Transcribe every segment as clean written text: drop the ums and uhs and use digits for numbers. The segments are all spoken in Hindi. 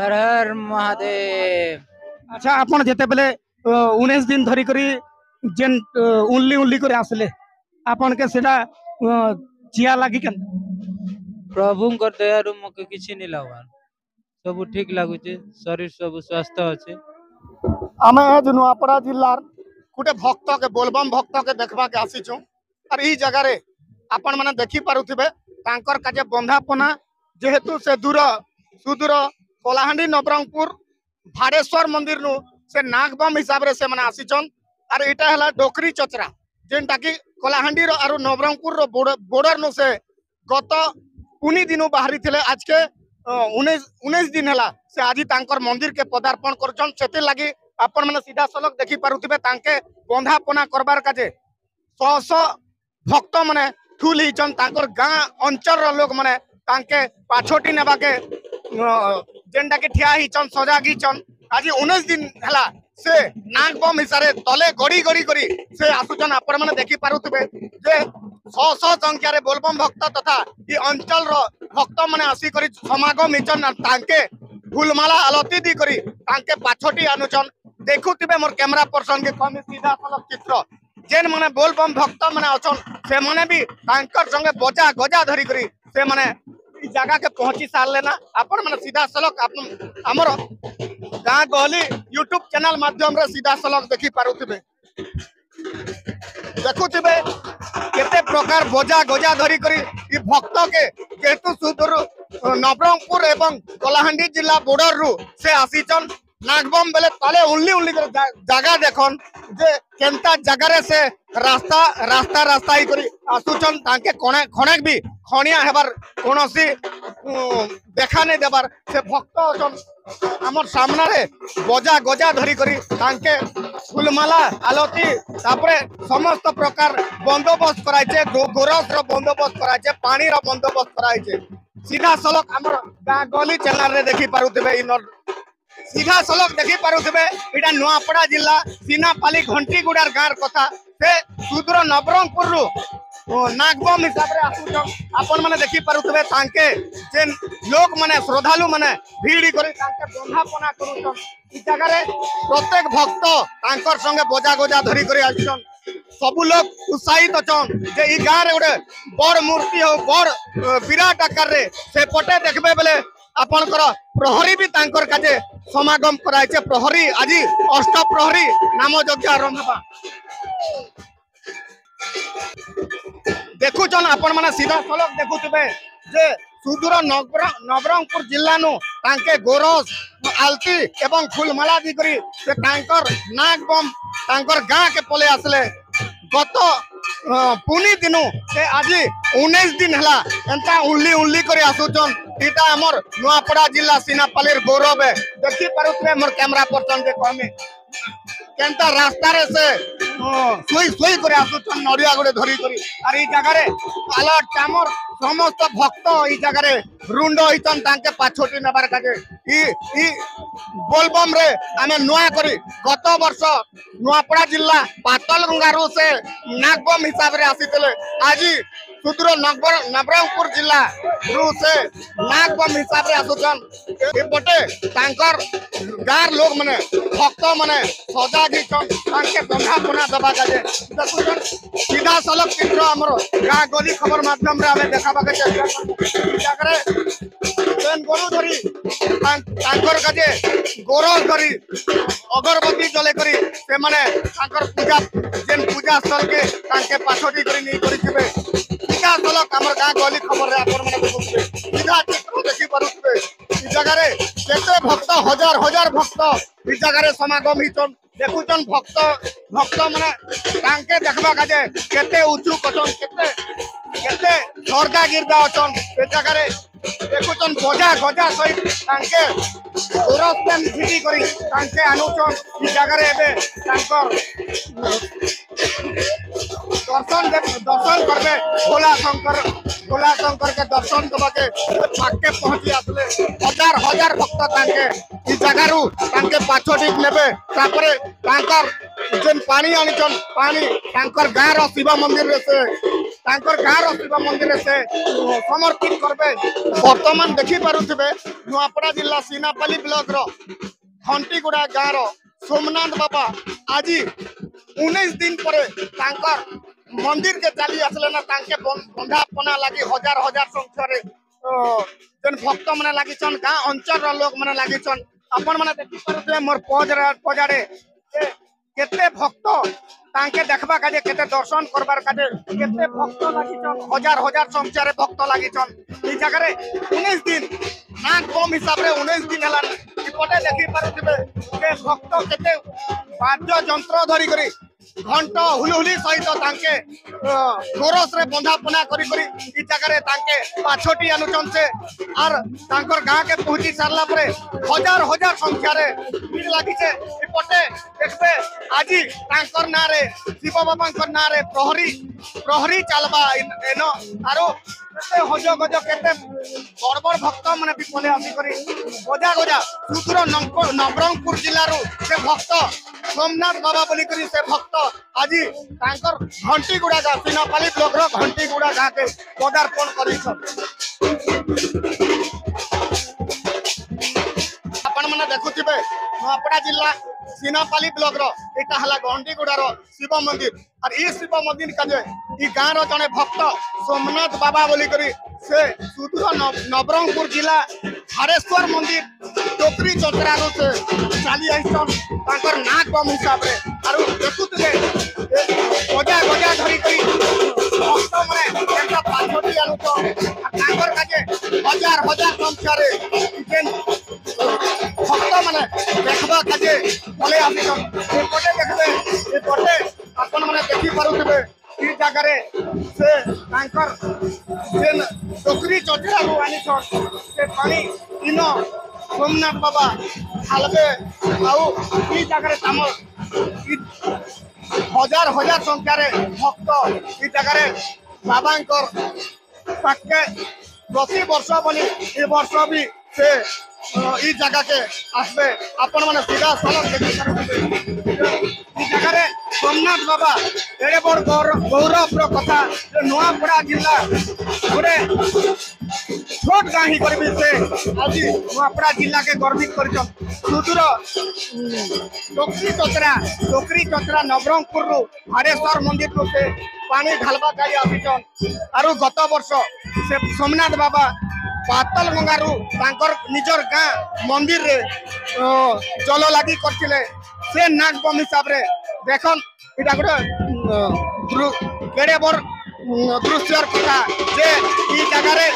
हर हर महादेव। अच्छा आपण जेते बेले 19 दिन धरी करी जेन उनली उनली करे आसले आपण के सेटा जिया लागी के प्रभु दयारु मके किछि नहीं लागवार सब ठीक लागुचे शरीर सब स्वस्थ अच्छे। आमे आज नुआपड़ा जिल्लार गुटे भक्त के बोलबम भक्त के देखबा के आसीछु और ई जगह रे आपण माने देखि पारुथिबे तांकर काजे बंधापना जेहेतु से दूर सुदूर कोलाहांडी नवरंगपुर भाड़ेश्वर मंदिर नु से नागबम हिसाब रे से माने आसीछन और इटा हला डोकरी चचरा जेनटा कि कोलाहांडी रो आरो नवरंगपुर रो बॉर्डर नु से गत पुनी दिनु बाहरी थिले आज के 19 दिन हला से आज तांकर मंदिर के पदार्पण करछन सेते लागि आपण माने सीधा सलक देखि पारुथिबे तांके बंधापना करबार काजे 100 भक्त माने ठुल हिचन तांकर गां अंचल रो लोग माने तांके पाछोटी नेबा के जेनटा के ठिया हिचन सजा गिचन आज 19 दिन हला से नागबम हिसारे तले गड़ी गड़ी करी से आसुचन आपण माने देखि पारुथिबे जे 100 संख्या रे बोलबम भक्त तथा ई अंचल रो भक्त माने आसी करी समागम हिचन तांके फूलमाला आलती दी करी तांके पाछोटी अनुचन देखुथिबे मोर कैमरा पर्सन के कमी सीधा सलक चित्र जेन माने बोलबम भक्त माने अछन से माने भी तांकर संगे बजा गजा धरी करी से माने ई जगह के पहुंची सारले ना आपण माने सीधा सलक हमर गां गली यूट्यूब चैनल माध्यम रे सीधा सलक देखि पारुथिबे देखुथिबे केते प्रकार बजा गजा धरी करी ई भक्त के केतु सुदूर नवरंगपुर एवं कोलाहांडी जिला बॉर्डर रु से आसीचन नागबम बेले तले उल्ली उल्ली जगह देखन जे केनता जगह रे से रास्ता रास्ता रास्ता ही करी आसुचन तांके कोने खणे भी खणिया हेबार कोनोसी देखा नहीं देबार से भक्त अछन हमर सामना रे बजा गजा धरी करी तांके फूलमाला आलती तापरे समस्त प्रकार बंदोबस्त कराइछे गोरस रो बंदोबस्त कराइछे पानी रो बंदोबस्त कराइछे सीधा सलक हमर गां गली चैनल रे देखि पारुथिबे इन सीधा सलक देखि पारुथिबे इटा नुआपड़ा जिला सीनापाली घंटीगुड़ार गार कथा से सुदूर नवरंगपुर रु नागबम हिसाब रे आसुचन आपण माने देखि पारुथिबे तांके जेन लोक माने श्रद्धालु माने भीड़ करी तांके बंधापना करूछन ई जगह रे प्रत्येक भक्त तांकर संगे बजा गजा धरी करी आछन सब लोग उत्साहित अछन जे ई गां रे गोटे बड़ मूर्ति हो बड़ विराट आकार रे से पटे देखबे बेले आपनकर प्रहरी भी तांकर काजे समागम कराइछे प्रहरी आज अष्ट प्रहरी नाम यज्ञ आरंभ बा देखुचन आपण माने सीधा सलक देखुथिबे जे सुदूर नवरंगपुर जिल्ला नु तांके गोरस आलती एवं फूलमाला दी करी से तांकर नागबम तांकर गां के पले आसले गत पुनी दिनु से आज 19 दिन हला एंता उल्ली उल्ली करी आसुचन इटा हमर नुआपड़ा जिला सीनापालीर गौरव है देखि पारुथले मोर कैमरा पर्सन जे कहमे केनता रास्ता रे से सुई सुई करे आसुचन नडिया गुडे धरी करी और ई जगह रे आलट चामर समस्त भक्त ई जगह रे रुंड होइतन तांके पाछोटी नबार काजे ई बोलबम रे आमे नुआ करी गत वर्ष नुआपड़ा जिला पातलगंगारू से नागबम हिसाब रे आसीतले आज सुदूर नवरंगपुर जिला रु से नागबम हिसाब रे आसुचन एपटे तांकर गार लोग माने भक्त माने सजा गिचन तांके बंधापना दबा काजे देखुचन सीधा सलक चित्र हमर गां गली खबर माध्यम रे हमें देखाबा के चेष्टा जाकरे ट्रेन गोरु धरी तांकर काजे गोरस धरी अगरबत्ती जले करी से माने तांकर पूजा जेन पूजा स्थल के तांके पाछोटी करी नहीं करिथिबे सीधा सलक हमर गां गली खबर रे आपण माने देखुथिबे सीधा चित्र देखि पारुथिबे ई जगह रे केते भक्त हजार हजार भक्त ई जगह रे समागम हिचन देखुचन भक्त भक्त माने तांके देखबा काजे केते उचु कचन केते केते स्वर्गा गिरदा अचन ए जगह रे देखुचन बजा गजा सहित तांके गोरस पेन भिडी करी तांके अनुचन ई जगह रे एबे तांकर दर्शन करबे भोला शंकर के दर्शन दबाके पाके पहुंची आसले हजार हजार भक्त तांके ई जगह रु तांके पाछोटी नेबे तापरे तांकर जेन पानी आनिचन पानी तांकर गां रो शिव मंदिर रे से तांकर गाँव शिव मंदिर से समर्पित करबे। वर्तमान देखि पारुथिबे नुआपड़ा जिला सीनापाली ब्लॉक रो घंटीगुड़ा गाँव सोमनाथ बाबा आज 19 दिन पर तांकर मंदिर के चली आसले ना तांके बंधापना लगी हजार हजार संख्या रे जन भक्त माने लागिछन गाँ अंचल रो लोग माने लागिछन। अपन माने देखि पारुथिबे मोर पजारे केते भक्त तांके देखबा काजे केते दर्शन करबार काजे केते भक्त लागिछन हजार हजार संख्या रे भक्त लागिछन। ई जगह रे 19 दिन ना कम हिसाब रे 19 दिन हला इपटे देखि पारुथिबे के भक्त केते वाद्य यंत्र धरी करी घंट हुलहुली सहित तांके गोरस रे बंधापना करी करी ई जगह रे तांके पाछोटी अनुचन से आर तांकर गाँ के पहुंची सारला परे हजार हजार संख्या रे भीड़ लागि छे। इपटे देखबे आजी तांकर ना रे शिव बाबांकर ना रे प्रहरी चलबा एनो आरो केते हज गज केते बड़ बड़ भक्त माने भी पले आसी करी गजा गजा सुदूर नवरंगपुर जिल्ला रो से भक्त सोमनाथ बाबा बोली करी से भक्त आज तांकर घंटीगुड़ा गाँ सीनापाली ब्लॉक रो घंटीगुड़ा गाँ के पदार्पण करी छ। अपन माने देखुथिबे नुआपड़ा जिला सीनापाली ब्लॉक रो एटा हला घंटीगुड़ा रो शिव मंदिर और ई शिव मंदिर काजे ई गाँ रो जने भक्त सोमनाथ बाबा बोली करी से सुदूर नवरंगपुर जिला हरेश्वर मंदिर टोकरी चतरा रो से चाली आइछन तांकर नाक बम हिसाब रे आरो देखुथिबे गजा गजा धरी करी भक्त माने एटा पाछोटी आनु तो तांकर काजे हजार हजार संख्या रे जेन भक्त माने देखबा काजे पले आसिछन। एपटे देखबे एपटे अपन माने देखि पारुथिबे ई जगह रे से तांकर जेन टोकरी चतरा रो आनिछन से पानी इनो सोमनाथ बाबा हालबे आउ ई जगह रे ताम हजार हजार संख्या रे भक्त ई जगह रे बाबांकर पाके प्रति वर्ष बोली ए वर्ष भी से ई जगह के आसबे अपन माने सीधा सलग देखि पारुथिबे ई जगह रे सोमनाथ बाबा एडे बड़ गौरव रो कथा नुआपड़ा जिला गोटे छोट गाँ ही करबी से आज नुआपड़ा जिला के गर्वित करछन। सुदूर टोकरी चतरा नवरंगपुर रो हरेश्वर मंदिर रो से पानी ढालबा गाई आसिछन आरो गत वर्ष से सोमनाथ बाबा पातल गंगारू तांकर निजर गाँ मंदिर रे जल लागी करथिले से नाग बम हिसाब रे देखन इटा गोटे केड़े बड़ दृश्यर कथा जे ई जगह रे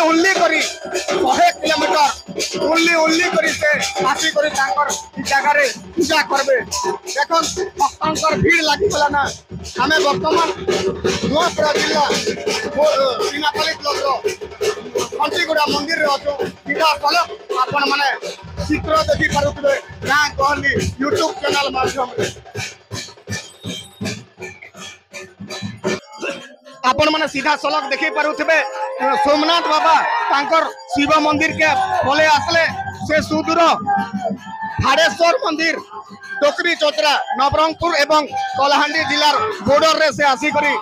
उल्ली करी 100 किलोमीटर उल्ली करी से आसी करी तांकर ई जगह रे पूजा करबे। देखन भक्तंकर भीड़ लागी गला ना हमें वर्तमान नुआपड़ा जिला सीनापाली ब्लॉक रो घंटीगुड़ा मंदिर रे अछो सीधा फलक आपण माने चित्र देखि पारुथिबे गाँ गहली यूट्यूब चैनल माध्यम रे आपण माने सीधा सलग देखि पारुथिबे सोमनाथ बाबा तांकर शिव मंदिर के पले आसले से सुदूर हरेश्वर मंदिर टोकरी चतरा नवरंगपुर एवं कलाहांडी जिलार बॉर्डर रे से आसी करी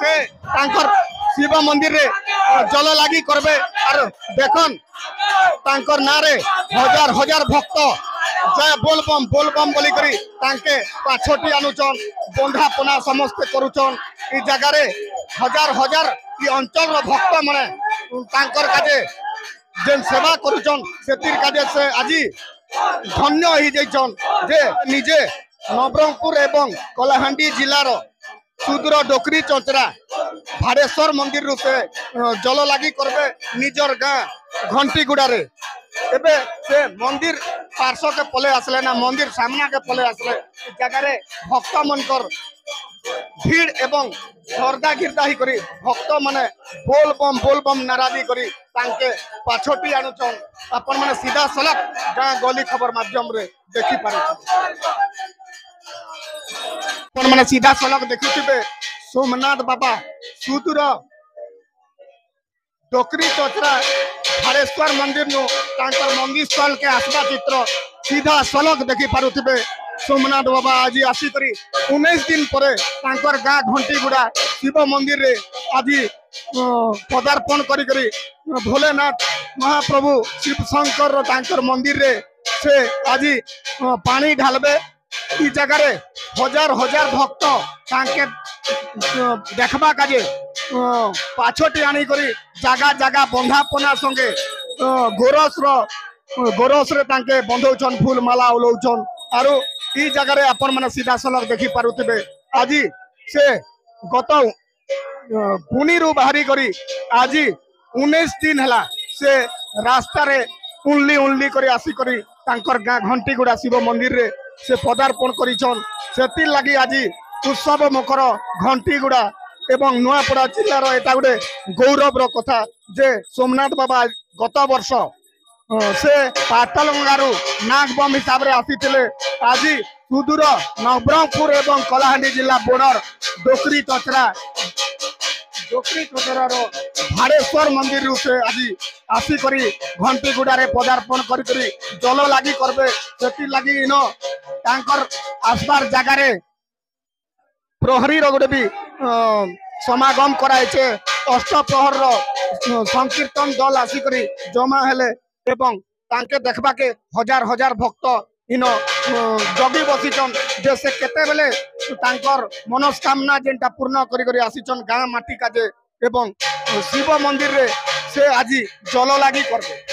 से तांकर शिव मंदिर रे जल लागी करबे और देखन तांकर नारे हजार हजार भक्त जय बोलबम बोली करी तांके पाछोटी आनुचन बंधापना समस्त करूचन। ई जगह रे हजार हजार ई अंचल रो भक्त माने तांकर काजे जेन सेवा करूचन सेतिर काजे से आजी धन्य ही जैछन जे निजे नवरंगपुर एवं कलाहांडी जिलार सुदूर डोकरी चंचरा भाड़ेश्वर मंदिर रूपे जल लागी करबे निजर गाँ घंटीगुड़ा रे एबे से मंदिर पार्श्व के पले आसले ना मंदिर सामना के पले आसले जगह रे भक्त मनकर भीड़ एवं श्रद्धा गिरदा ही करी भक्त माने बोल बम नारादी करी तांके पाछोटी आनुचन। अपन माने सीधा सलग गाँ गली खबर माध्यम रे देखि पारे अपन माने सीधा सलग देखुथिबे सोमनाथ बाबा सुदूर डोकरी चतरा हरेश्वर मंदिर नु तांकर मंदिर स्थल के आसबा चित्र सीधा सलग देखि पारुथिबे सोमनाथ बाबा आज आसिक 19 दिन पर गाँ घंटीगुड़ा शिव मंदिर रे आज पदार्पण करी भोलेनाथ महाप्रभु शिव शंकर तांकर मंदिर रे से आज पानी ढालबे। ई जगह रे हजार हजार भक्त तांके देखबा काजे पाछटी आनी करी जागा जागा बंधापना संगे गोरस रे तांके बंधौछन फूल माला उलौछन आरो ई जगह रे अपन माने सीधा सलग देखि पारुथिबे आज से गत पुनी रु बाहरी करी आज 19 दिन हला से रास्ता रे उनली करी आसी करी तांकर गाँ घंटीगुड़ा शिव मंदिर रे से पदार्पण करिछन। सेति लागि आज उत्सव मकर घंटीगुड़ा एवं नुआपड़ा जिल्लार एटा गोटे गौरवर कथा जे सोमनाथ बाबा गत वर्ष से पाटलगंगारू नागबम हिसाब रे आसीथिले आज सुदूर नवरंगपुर एवं कलाहांडी जिला बॉर्डर डोकरी कचरा भाड़ेश्वर मंदिर रू से आज आसी करी घंटीगुड़ा रे पदार्पण करी जल लागी करबे सेति लागी इन तांकर आसबार जगह रे प्रहरी रो गोटे भी समागम कराइछे। अष्टप्रहर संकीर्तन दल आसिक जमा हेले एवं तांके देखबा के हजार हजार भक्त इन जगी बसीचन जे से केते बेले तांकर मनोस्कामना जेंटा पूर्ण करी करी आसीचन गाँ माटी काजे एवं शिव मंदिर रे से आज जल लागी करबे।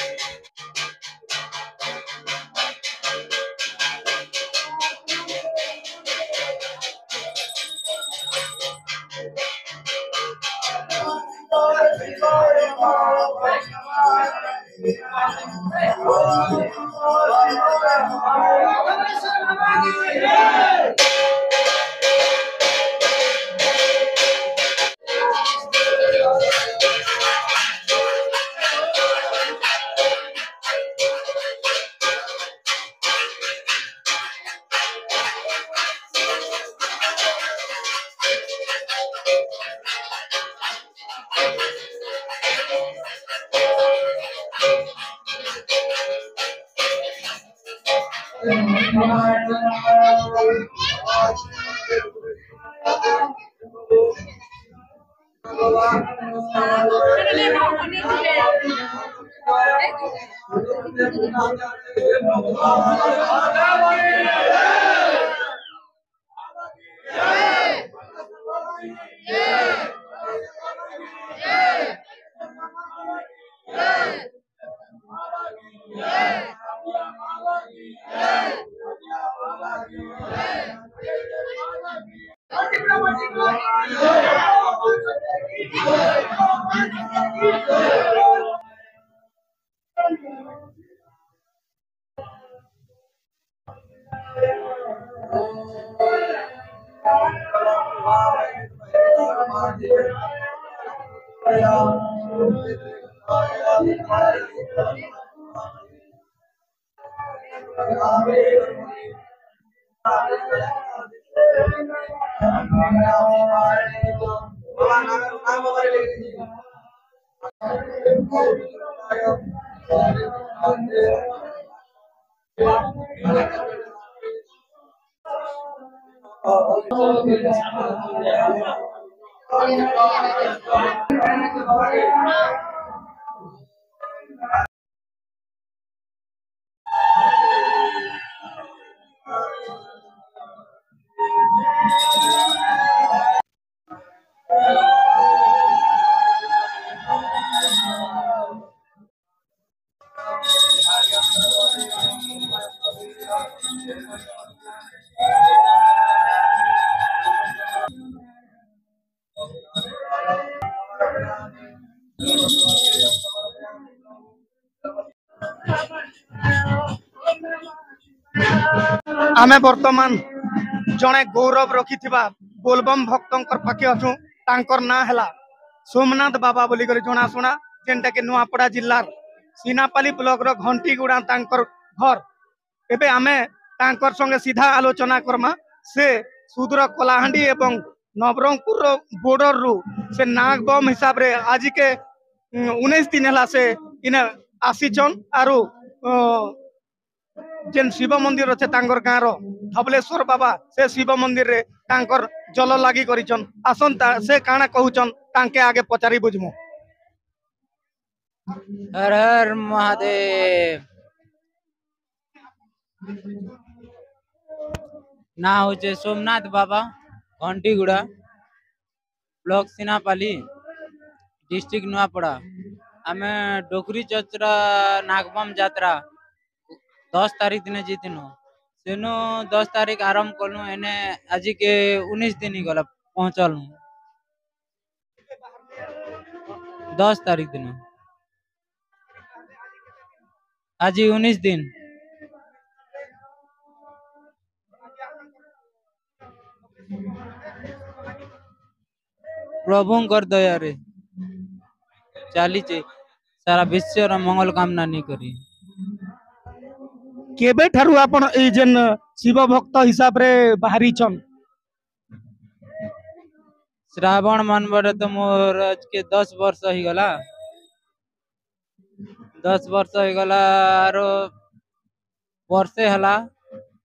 आमे वर्तमान जड़े गौरव रखी बोलबम भक्तों पाखे अच्छु तांकर ना है सोमनाथ बाबा बोली जनाशुना जेनटा के नुआपड़ा जिलार सीनापाली ब्लॉक रो घंटीगुड़ा तांकर घर एबे आमे तांकर संगे सीधा आलोचना करमा से सुदूर कलाहांडी एवं नवरंगपुर रो बॉर्डर रू से नागबम हिसाब रे आज के 19 दिन है से इने आसीचन आरु जेन शिव मंदिर अच्छे तांकर गाँव धबलेश्वर बाबा से शिव मंदिर रे तांकर जल लागी करिछन आसन से काना कहउछन तांके आगे पचारि बुझमु। हर हर महादेव। ना होचे सोमनाथ बाबा घंटीगुड़ा ब्लॉक सिनापाली डिस्ट्रिक्ट नुआपड़ा। आमे डोकरी चचरा नागबम यात्रा 10 तारीख दिन जीतनु सेनु 10 तारीख आरंभ कलु एने आज के 19 दिन ही गला पहुंचल 10 तारीख दिन आज 19 दिन। प्रभुंकर दया रे चलीचे सारा विश्व मंगल कामना नहीं करी। केबे ठारू आपण ए जेन शिव भक्त हिसाब रे बाहरी छन? श्रावण मानवर तो मोर आज के 10 वर्ष ही गला 10 वर्ष ही गला आरो वर्षे हला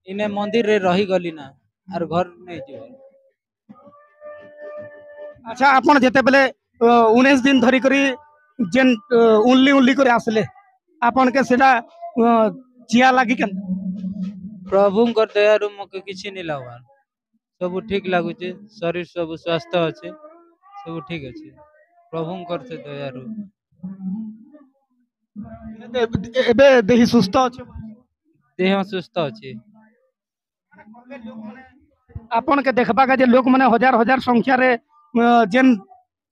इने मंदिर रे रही गली ना आर घर नहीं जीव। अच्छा आपण जेते बेले 19 दिन धरी करी जेन उनली उनली करे आसले आपण के सेटा जिया लागी केन? प्रभुंकर दया रू मके किछि नहीं लागवार सब ठीक लागुचे शरीर सब स्वास्थ्य अच्छे सब ठीक अच्छे प्रभुंकर से दया रू। एबे देही सुस्त अछि देह सुस्थ अच्छे। आपण के देखबा का जे लोक माने हजार हजार संख्या रे जेन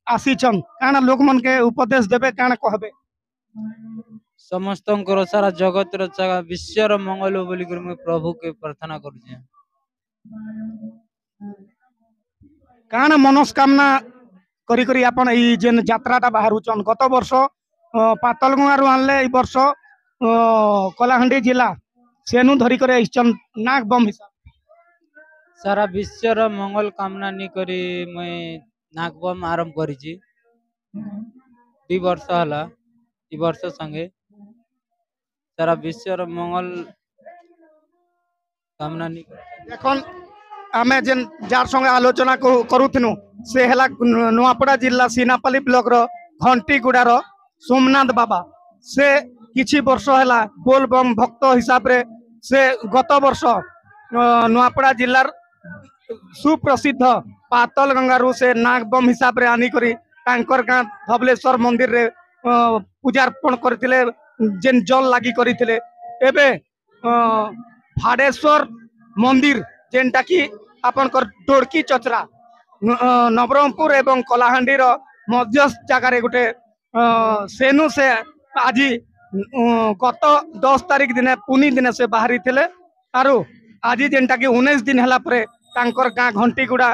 आसी छन काना लोक मन के उपदेश देबे काना कहबे? समस्त सारा जगत रचा विश्व मंगल हो बोली मैं प्रभु के प्रार्थना करुचे। काना मनोस्कामना करी करी आपण ई जेन यात्राटा बाहरुचन गत वर्ष पातलगंगा रु आनले ई वर्ष कलाहांडी जिला सेनु धरी करे आइछन नाग बम हिसाब सारा विश्व मंगल कामना नहीं करी मैं नाग बम आरंभ करी 2 वर्ष हला ई वर्ष संगे सारा विश्व मंगल कामना नहीं करी। एखन आमे जेन जार संगे आलोचना करूथिनु से हला नुआपड़ा जिला सीनापाली ब्लॉक रो घंटीगुड़ा रो सोमनाथ बाबा से किछि वर्ष हला बोल बम भक्त हिसाब रे से गत वर्ष नुआपड़ा जिलार सुप्रसिद्ध पातल गंगारू से नाग बम हिसाब रे आनी करी तांकर गाँ धबलेश्वर मंदिर रे पूजा अर्पण करथिले जेन जल लागी करथिले। एबे भाडेश्वर मंदिर जेनटा की आपनकर डोरकी चचरा नवरंगपुर एवं कलाहांडी रो मध्यस्थ जगह रे गोटे सेनु से आज गत 10 तारीख दिन पुनी दिन से बाहरी थिले आरो आज जेनटा की 19 दिन हला परे तांकर गाँ घंटीगुड़ा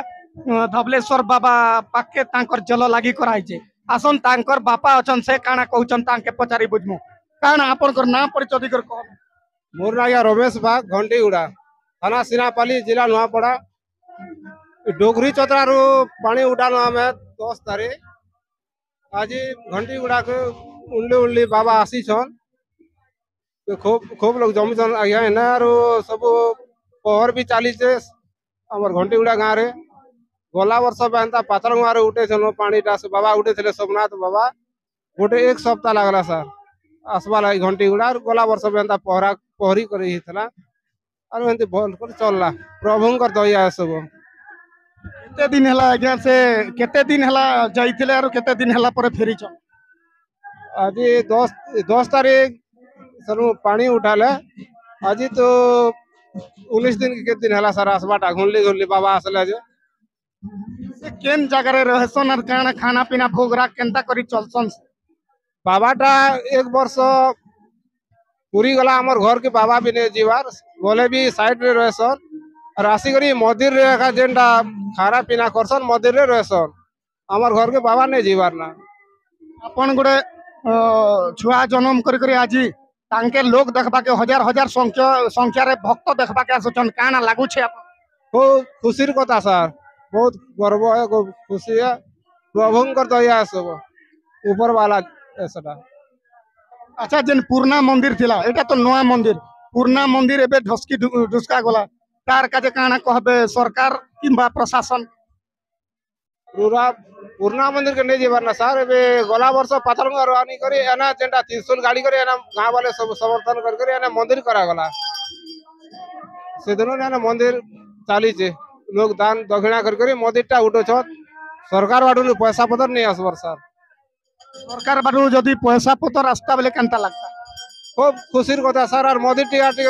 धबलेश्वर बाबा पाके तांकर जल लागी कराइछे। आसन तांकर बापा अछन से काना कहउछन तांके पचारि बुझमु काना आपनकर नाम परिचय दिकर कह। मोर नाम रमेश बाग घंटीगुड़ा थाना सिनापाली जिला नुआपड़ा डोगरी चतरा रू पानी उठानो हमें 10 तारीख आज घंटीगुड़ा के उल्ली उल्ली बाबा आसी छन खूब खूब लोग जमी छन आज्ञा एना आरो सब पहर भी चली छे हमर घंटीगुड़ा गाँव रे गला वर्ष बेनता पातर गाँव रे उठे छन पानी टा से बाबा उठे थे सोमनाथ बाबा गोटे 1 सप्ताह लगला सर आसवा लगी घंटीगुड़ा गला वर्ष बेनता पहरी करी हितला आरो एंती भल कर चलला प्रभुंकर दया सब। केते दिन हला आज्ञा से केते दिन हला जाइथिले आरो केते दिन हला परे फेरी छ? आज 10 तारीख सर पानी उठाले आज तो 19 दिन के दिन हला सर आसबाटा घुनली घुनली बाबा आसले जे से केन जगह रे रहसन और काना खाना पीना भोग राख केनता करी चलसन? बाबाटा 1 वर्ष पूरी गला हमर घर के बाबा भी ने जीवार बोले भी साइड रे रहसन और आसी करी मंदिर रे का जेंडा खाना पीना करसन मंदिर रे रहसन हमर घर के बाबा ने जीवार ना। अपन गोटे छुआ जन्म करी करी आज तांके लोग देखबा के हजार हजार संख्या रे भक्त देखबा के आसुछन काना लागू छे? खूब खुशीर कथा सर बहुत गर्व है खुशी है प्रभुंकर दया है सब ऊपर वाला ऐसा। अच्छा जेन पुराना मंदिर थिला एटा तो नया मंदिर पुरना मंदिर एबे ढसकी ढुसका गला तार काजे काना कहबे सरकार किंबा प्रशासन पूरा पुरना मंदिर के नहीं जीवार ना सर एबे गला वर्ष पथरंग आनी करी एना जेंटा त्रिशूल गाड़ी करी एना गांव वाले सब समर्थन कर एना मंदिर करा गला से दिनो एना मंदिर चाली छे लोग दान दक्षिणा कर मंदिर टा उठो छ सरकार बाडू पैसा पतर नहीं आसबार सर सरकार बारू जदि पैसा पतर आस्ता बेले केनता लगता खूब खुशीर कथा सर और मंदिर टी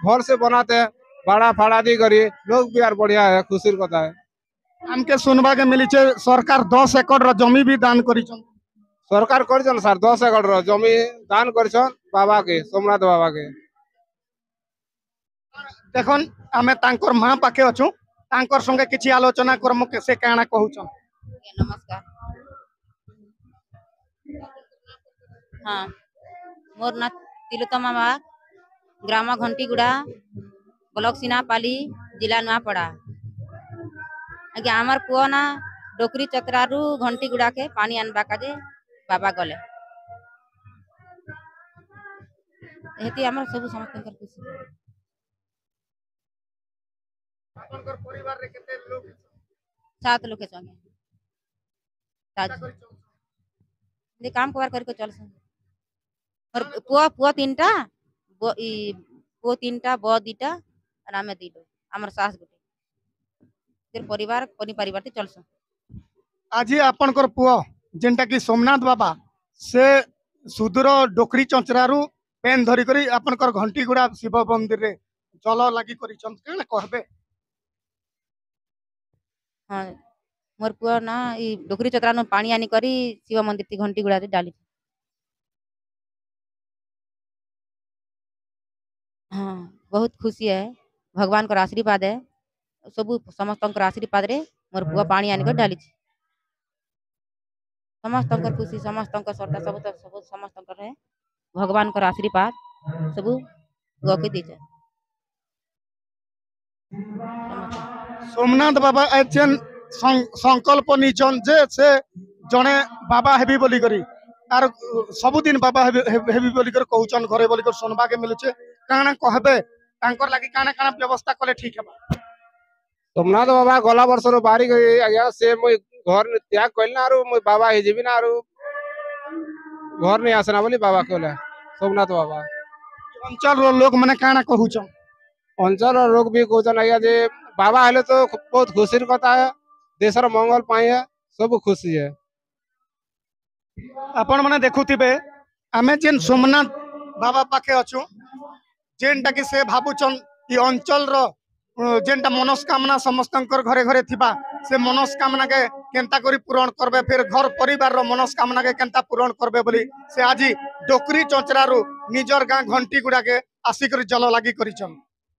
भर से बनाते हैं भाड़ा फाड़ा दी करी लोग भी यार बढ़िया है खुशीर कथा है हमके सुनबा के मिली छे सरकार 10 एकड़ रो जमी भी दान करी सरकार करछन सर 10 एकड़ रो जमी दान करछन बाबा के सोमनाथ बाबा के देखन आमे तांकर मां पाखे अछु तांकर संगे किछि आलोचना करम के से काना कहउछन नमस्कार हाँ मोर ना तिलोत्तमा बाग ग्राम घंटीगुड़ा ब्लॉक सीनापाली जिला नुआपड़ा आगे आमार पुआ ना डोकरी चतरारू घंटीगुड़ा के पानी आनबा काजे बाबा गले एती आमार सब समस्त खुशी आपनकर परिवार रे केते लोग 7 लोग के संगे ये काम कबार करके चल और पुआ पुआ 3टा पुआ 3टा ब 2टा और आमे 2 हमर सास गुटे फिर परिवार परिवार ते चलस आज आपनकर पुआ जेंटा कि सोमनाथ बाबा से सुदूर डोकरी चंचरारू पेन धरी करी आपनकर घंटीगुड़ा शिव मंदिर रे जल लागि करी केना कहबे हाँ मोर पुआ ना ई डोकरी चतरा न पानी आनी करी शिव मंदिर ती घंटीगुड़ा रे डाली हाँ बहुत खुशी है भगवान का आशीर्वाद है सब समस्त आशीर्वाद रे मोर पुआ पानी आनी कर डाली समस्त खुशी समस्त श्रद्धा सब समस्त है भगवान का आशीर्वाद सब गके दी जाए सोमनाथ बाबा एजेन संकल्प निचन जे से जने बाबा हेबी बोली करी आर सबुदिन बाबा हेबी बोली कर कहउचन घरे बोली कर सुनबा के मिलुचे काना कहबे तांकर लागि काना काना व्यवस्था कले ठीक है सोमनाथ बाबा गला वर्ष रो बारी गई आज्ञा से मुई घर त्याग कइलना आरो मुई बाबा हे जेबी ना आरो घर नहीं आसना बोली बाबा कहले सोमनाथ बाबा अंचल रो लोग माने काना कहउचन अंचल रो लोग भी कहउचन आज्ञा जे बाबा हेले तो बहुत खुशीर कथा है देशर मंगल पाई है सब खुशी है आपण माने देखुथिबे आमे जेन सोमनाथ बाबा पाखे अछु जेनटा कि से भाबुचन ई अंचल रो जेनटा मनस्कामना समस्तंकर घरे घरे थिबा से मनस्कामना के केनता करी पूरण करबे फिर घर परिवार रो मनस्कामना के केनता पूरण करबे बोली से आज डोकरी चंचरारू निजर गां घंटीगुड़ा के आसिकर जल लागि करिचन।